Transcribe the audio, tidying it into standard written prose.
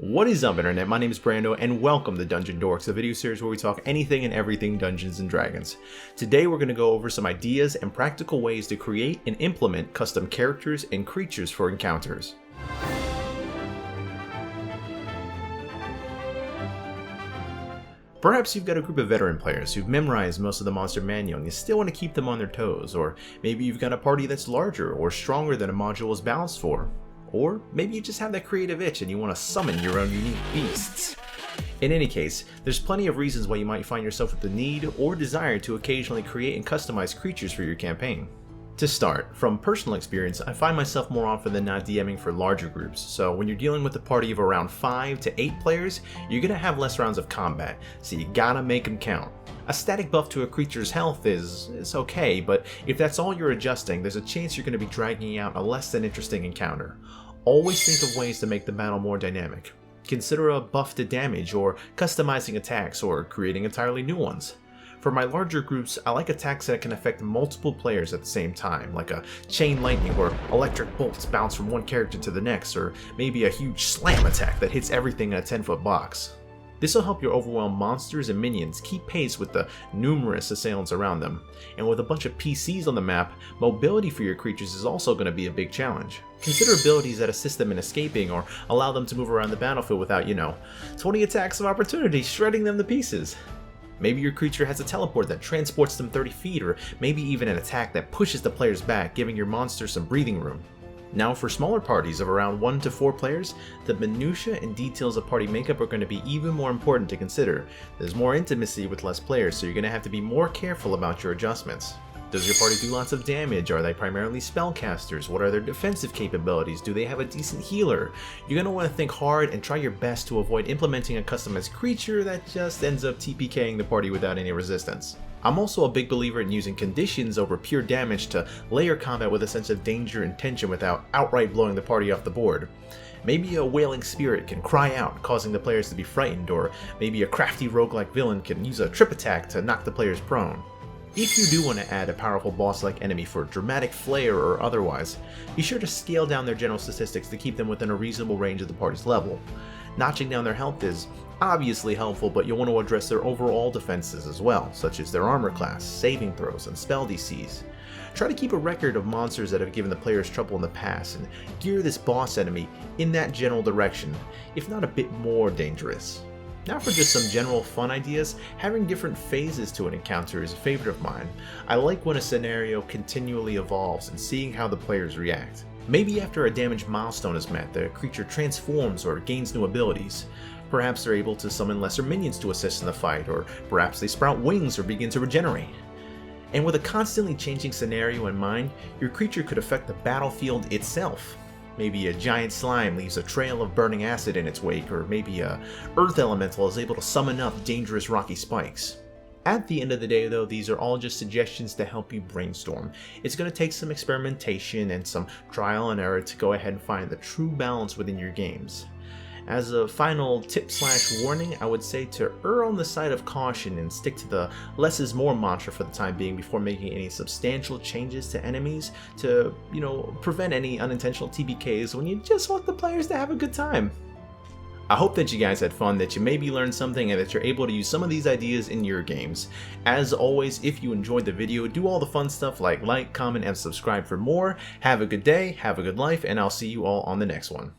What is up, internet? My name is Brando and welcome to Dungeon Dorks, a video series where we talk anything and everything Dungeons and Dragons. Today we're going to go over some ideas and practical ways to create and implement custom characters and creatures for encounters. Perhaps you've got a group of veteran players who've memorized most of the monster manual and you still want to keep them on their toes, or maybe you've got a party that's larger or stronger than a module is balanced for. Or maybe you just have that creative itch and you want to summon your own unique beasts. In any case, there's plenty of reasons why you might find yourself with the need or desire to occasionally create and customize creatures for your campaign. To start, from personal experience, I find myself more often than not DMing for larger groups, so when you're dealing with a party of around 5 to 8 players, you're going to have less rounds of combat, so you gotta make them count. A static buff to a creature's health is okay, but if that's all you're adjusting, there's a chance you're going to be dragging out a less than interesting encounter. Always think of ways to make the battle more dynamic. Consider a buff to damage, or customizing attacks, or creating entirely new ones. For my larger groups, I like attacks that can affect multiple players at the same time, like a chain lightning where electric bolts bounce from one character to the next, or maybe a huge slam attack that hits everything in a 10-foot box. This will help your overwhelmed monsters and minions keep pace with the numerous assailants around them, and with a bunch of PCs on the map, mobility for your creatures is also going to be a big challenge. Consider abilities that assist them in escaping or allow them to move around the battlefield without, 20 attacks of opportunity shredding them to pieces. Maybe your creature has a teleport that transports them 30 feet, or maybe even an attack that pushes the players back, giving your monster some breathing room. Now, for smaller parties of around 1 to 4 players, the minutiae and details of party makeup are going to be even more important to consider. There's more intimacy with less players, so you're going to have to be more careful about your adjustments. Does your party do lots of damage? Are they primarily spellcasters? What are their defensive capabilities? Do they have a decent healer? You're going to want to think hard and try your best to avoid implementing a customized creature that just ends up TPKing the party without any resistance. I'm also a big believer in using conditions over pure damage to layer combat with a sense of danger and tension without outright blowing the party off the board. Maybe a wailing spirit can cry out, causing the players to be frightened, or maybe a crafty roguelike villain can use a trip attack to knock the players prone. If you do want to add a powerful boss-like enemy for dramatic flair or otherwise, be sure to scale down their general statistics to keep them within a reasonable range of the party's level. Notching down their health is obviously helpful, but you'll want to address their overall defenses as well, such as their armor class, saving throws, and spell DCs. Try to keep a record of monsters that have given the players trouble in the past, and gear this boss enemy in that general direction, if not a bit more dangerous. Now for just some general fun ideas, having different phases to an encounter is a favorite of mine. I like when a scenario continually evolves and seeing how the players react. Maybe after a damage milestone is met, the creature transforms or gains new abilities. Perhaps they're able to summon lesser minions to assist in the fight, or perhaps they sprout wings or begin to regenerate. And with a constantly changing scenario in mind, your creature could affect the battlefield itself. Maybe a giant slime leaves a trail of burning acid in its wake, or maybe a earth elemental is able to summon up dangerous rocky spikes. At the end of the day though, these are all just suggestions to help you brainstorm. It's going to take some experimentation and some trial and error to go ahead and find the true balance within your games. As a final tip/warning, I would say to err on the side of caution and stick to the less is more mantra for the time being before making any substantial changes to enemies to, prevent any unintentional TBKs when you just want the players to have a good time. I hope that you guys had fun, that you maybe learned something, and that you're able to use some of these ideas in your games. As always, if you enjoyed the video, do all the fun stuff like, comment, and subscribe for more. Have a good day, have a good life, and I'll see you all on the next one.